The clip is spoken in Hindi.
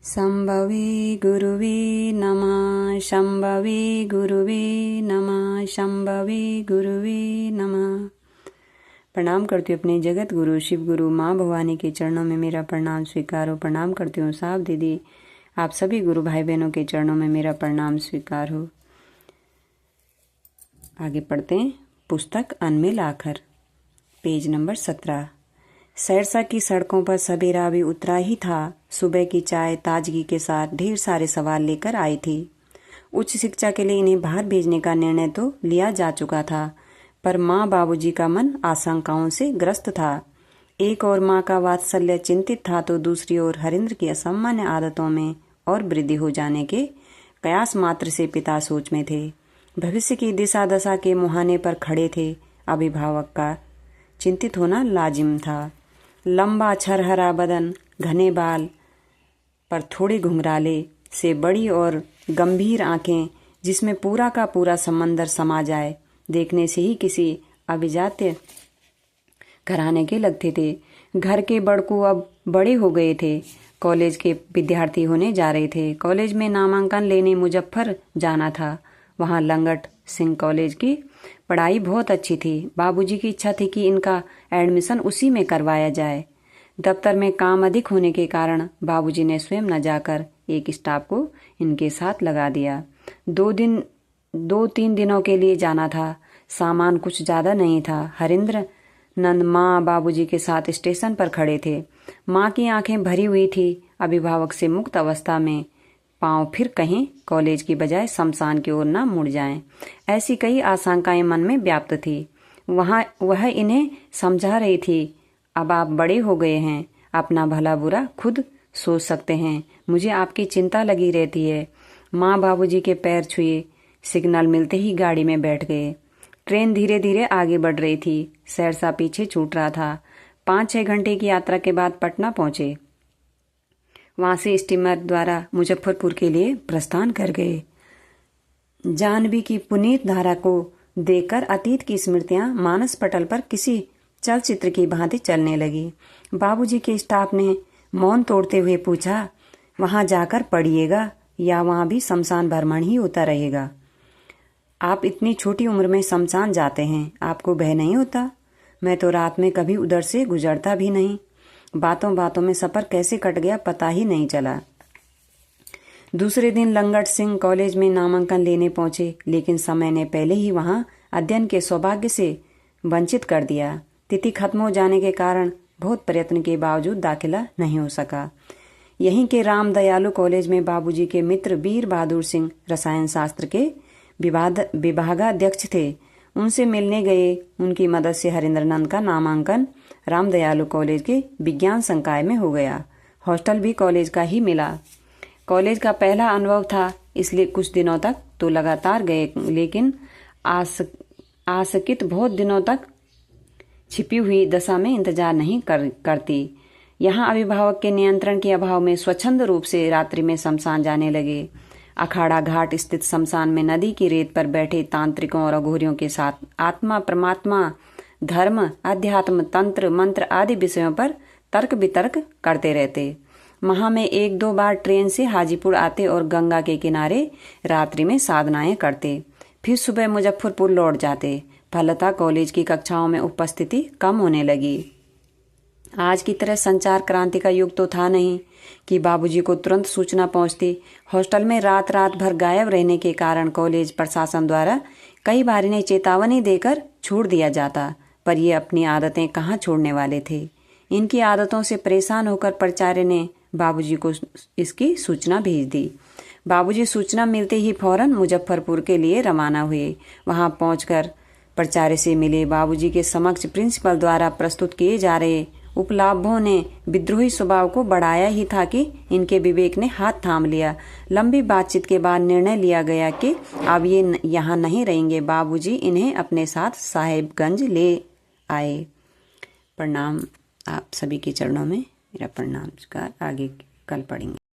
शंभवे गुरुवे नमः। शंभवे गुरुवे नमः। शंभवे गुरुवे नमः। प्रणाम करती हूँ अपने जगत गुरु शिव गुरु माँ भवानी के चरणों में मेरा प्रणाम स्वीकार हो। प्रणाम करती हूँ साहब दीदी आप सभी गुरु भाई बहनों के चरणों में मेरा प्रणाम स्वीकार हो। आगे पढ़ते हैं पुस्तक अनमिल आखर, पेज नंबर 17। सरसा की सड़कों पर सवेरा भी उतरा ही था। सुबह की चाय ताजगी के साथ ढेर सारे सवाल लेकर आई थी। उच्च शिक्षा के लिए इन्हें बाहर भेजने का निर्णय तो लिया जा चुका था, पर माँ बाबूजी का मन आशंकाओं से ग्रस्त था। एक और माँ का वात्सल्य चिंतित था तो दूसरी ओर हरिंद्र की असामान्य आदतों में और वृद्धि हो जाने के कयास मात्र से पिता सोच में थे। भविष्य की दिशा दशा के मुहाने पर खड़े थे। अभिभावक का चिंतित होना लाजिम था। लंबा छरहरा बदन, घने बाल पर थोड़े घुंघराले से बड़ी और गंभीर आंखें जिसमें पूरा का पूरा समंदर समा जाए, देखने से ही किसी अभिजात्य घराने के लगते थे। घर के बड़कू अब बड़े हो गए थे, कॉलेज के विद्यार्थी होने जा रहे थे। कॉलेज में नामांकन लेने मुजफ्फर जाना था। वहाँ लंगट सिंह कॉलेज की पढ़ाई बहुत अच्छी थी। बाबूजी की इच्छा थी कि इनका एडमिशन उसी में करवाया जाए। दफ्तर में काम अधिक होने के कारण बाबूजी ने स्वयं न जाकर एक स्टाफ को इनके साथ लगा दिया। 2-3 दिनों के लिए जाना था। सामान कुछ ज्यादा नहीं था। हरिंद्र नंद माँ बाबूजी के साथ स्टेशन पर खड़े थे। माँ की आंखें भरी हुई थी। अभिभावक से मुक्त अवस्था में पांव फिर कहीं कॉलेज की बजाय शमशान की ओर न मुड़ जाएं, ऐसी कई आशंकाएं मन में व्याप्त थी। वह इन्हें समझा रही थी, अब आप बड़े हो गए हैं, अपना भला बुरा खुद सोच सकते हैं। मुझे आपकी चिंता लगी रहती है। माँ बाबूजी के पैर छुए। सिग्नल मिलते ही गाड़ी में बैठ गए। ट्रेन धीरे धीरे आगे बढ़ रही थी। सहरसा पीछे छूट रहा था। 5-6 घंटे की यात्रा के बाद पटना पहुंचे। वहां से स्टीमर द्वारा मुजफ्फरपुर के लिए प्रस्थान कर गए। जाह्नवी की पुनीत धारा को देखकर अतीत की स्मृतियां मानस पटल पर किसी चलचित्र की भांति चलने लगी। बाबूजी के स्टाफ ने मौन तोड़ते हुए पूछा, वहां जाकर पढ़िएगा या वहां भी शमशान भ्रमण ही होता रहेगा? आप इतनी छोटी उम्र में शमशान जाते हैं, आपको भय नहीं होता? मैं तो रात में कभी उधर से गुजरता भी नहीं। बातों बातों में सफर कैसे कट गया पता ही नहीं चला। दूसरे दिन लंगट सिंह कॉलेज में नामांकन लेने पहुंचे, लेकिन समय ने पहले ही वहां अध्ययन के सौभाग्य से वंचित कर दिया। तिथि खत्म हो जाने के कारण बहुत प्रयत्न के बावजूद दाखिला नहीं हो सका। यहीं के राम दयालु कॉलेज में बाबूजी के मित्र वीर बहादुर सिंह रसायन शास्त्र के विभागाध्यक्ष थे। उनसे मिलने गए। उनकी मदद से हरिंद्रनंद का नामांकन राम दयालु कॉलेज के विज्ञान संकाय में हो गया। हॉस्टल भी कॉलेज का ही मिला। कॉलेज का पहला अनुभव था, इसलिए कुछ दिनों तक तो लगातार गए, लेकिन आसकित बहुत दिनों तक छिपी हुई दशा में इंतजार नहीं करती। यहाँ अभिभावक के नियंत्रण के अभाव में स्वच्छंद रूप से रात्रि में शमशान जाने लगे। अखाड़ा घाट स्थित शमशान में नदी की रेत पर बैठे तांत्रिकों और अघोरियों के साथ आत्मा परमात्मा, धर्म, अध्यात्म, तंत्र, मंत्र आदि विषयों पर तर्क वितर्क करते रहते। माह में 1-2 बार ट्रेन से हाजीपुर आते और गंगा के किनारे रात्रि में साधनाएं करते, फिर सुबह मुजफ्फरपुर लौट जाते। फलतः कॉलेज की कक्षाओं में उपस्थिति कम होने लगी। आज की तरह संचार क्रांति का युग तो था नहीं कि बाबूजी को तुरंत सूचना पहुंचती। हॉस्टल में रात भर गायब रहने के कारण कॉलेज प्रशासन द्वारा कई बार इन्हें चेतावनी देकर छोड़ दिया जाता, पर ये अपनी आदतें कहाँ छोड़ने वाले थे। इनकी आदतों से परेशान होकर प्राचार्य ने बाबूजी को इसकी सूचना भेज दी। बाबूजी सूचना मिलते ही फौरन मुजफ्फरपुर के लिए रवाना हुए। वहां पहुंचकर प्राचार्य से मिले। बाबूजी के समक्ष प्रिंसिपल द्वारा प्रस्तुत किए जा रहे उपलाभों ने विद्रोही स्वभाव को बढ़ाया ही था कि इनके विवेक ने हाथ थाम लिया। लंबी बातचीत के बाद निर्णय लिया गया कि अब ये यहाँ नहीं रहेंगे। बाबूजी इन्हें अपने साथ साहेबगंज ले आए। प्रणाम। आप सभी के चरणों में मेरा प्रणाम। आगे कल पढ़ेंगे।